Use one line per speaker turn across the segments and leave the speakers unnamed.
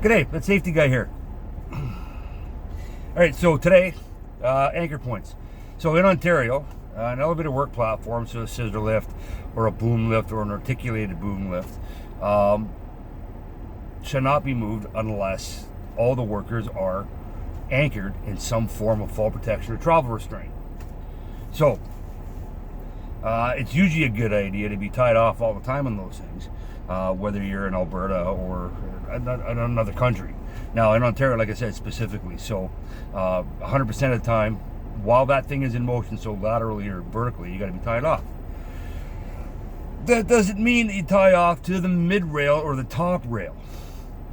G'day, that's Safety Guy here. All right, so today, anchor points. So in Ontario, an elevated work platform, so a scissor lift or a boom lift or an articulated boom lift, should not be moved unless all the workers are anchored in some form of fall protection or travel restraint. So it's usually a good idea to be tied off all the time on those things, whether you're in Alberta or another country. Now in Ontario, like I said, specifically, so 100% of the time, while that thing is in motion, so laterally or vertically, you got to be tied off. That doesn't mean that you tie off to the mid rail or the top rail.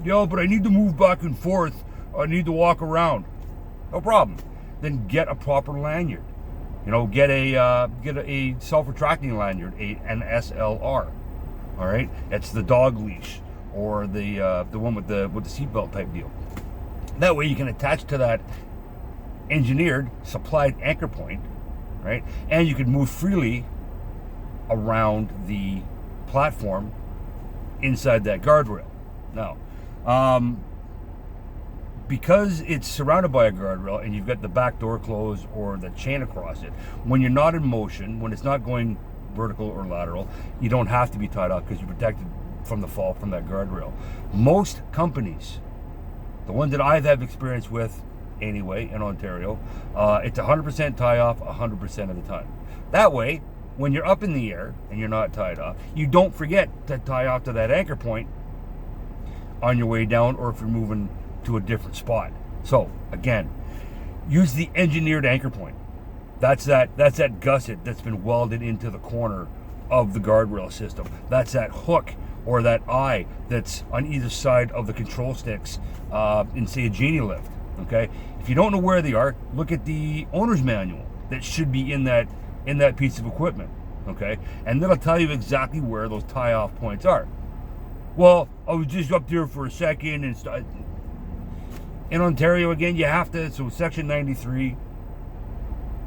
But I need to move back and forth. I need to walk around. No problem. Then get a proper lanyard. Get a self-retracting lanyard, an SLR. All right, it's the dog leash or the one with the seatbelt type deal. That way you can attach to that engineered supplied anchor point, right? And you can move freely around the platform inside that guardrail. Now, because it's surrounded by a guardrail and you've got the back door closed or the chain across it, when you're not in motion, when it's not going vertical or lateral, you don't have to be tied off because you're protected from the fall from that guardrail. Most companies, the ones that I've had experience with anyway in Ontario, it's 100% tie off 100% of the time. That way, when you're up in the air and you're not tied off, you don't forget to tie off to that anchor point on your way down, or if you're moving to a different spot. So again, use the engineered anchor point. That's that gusset that's been welded into the corner of the guardrail system. That's that hook or that eye that's on either side of the control sticks in, say, a genie lift. Okay, if you don't know where they are, look at the owner's manual that should be in that piece of equipment. Okay, and that'll tell you exactly where those tie-off points are. Well, I was just up there for a second and in Ontario again, you have to. So Section 93.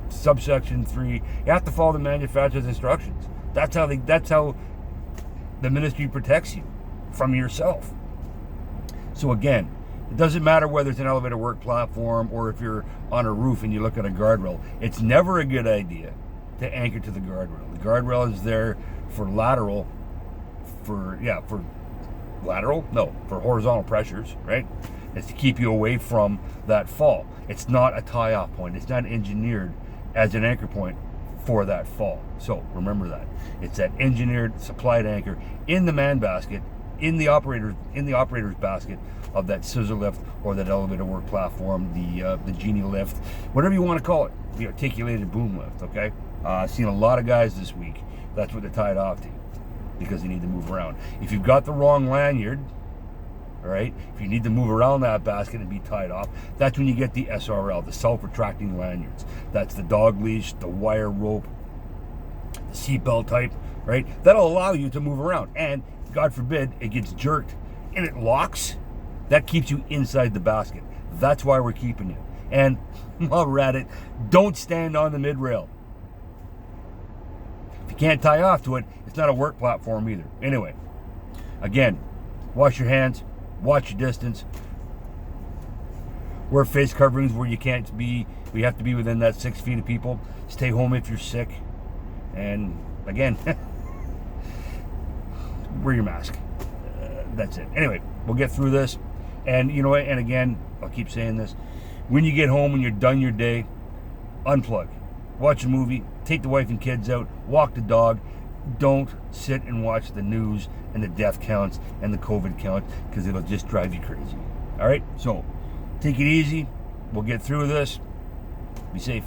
Subsection 3, you have to follow the manufacturer's instructions. That's how the ministry protects you from yourself. So again, it doesn't matter whether it's an elevator work platform or if you're on a roof and you look at a guardrail. It's never a good idea to anchor to the guardrail. The guardrail is there for horizontal pressures, right? It's to keep you away from that fall. It's not a tie-off point. It's not engineered as an anchor point for that fall. So remember that. It's that engineered supplied anchor in the man basket, in the operator's basket of that scissor lift or that elevator work platform, the genie lift, whatever you want to call it, the articulated boom lift, okay? I've seen a lot of guys this week, that's what they're tied off to because they need to move around. If you've got the wrong lanyard, all right, if you need to move around that basket and be tied off, that's when you get the SRL, the self-retracting lanyards. That's the dog leash, the wire rope, the seatbelt type, right? That'll allow you to move around. And God forbid it gets jerked and it locks, that keeps you inside the basket. That's why we're keeping you. And while we're at it, don't stand on the mid-rail. If you can't tie off to it, it's not a work platform either. Anyway, again, wash your hands. Watch your distance. Wear face coverings where you can't be. We have to be within that 6 feet of people. Stay home if you're sick. And again, wear your mask. That's it. Anyway, we'll get through this. And you know what? And again, I'll keep saying this. When you get home, when you're done your day, unplug. Watch a movie. Take the wife and kids out. Walk the dog. Don't sit and watch the news and the death counts and the COVID counts because it'll just drive you crazy. All right, so take it easy. We'll get through this. Be safe.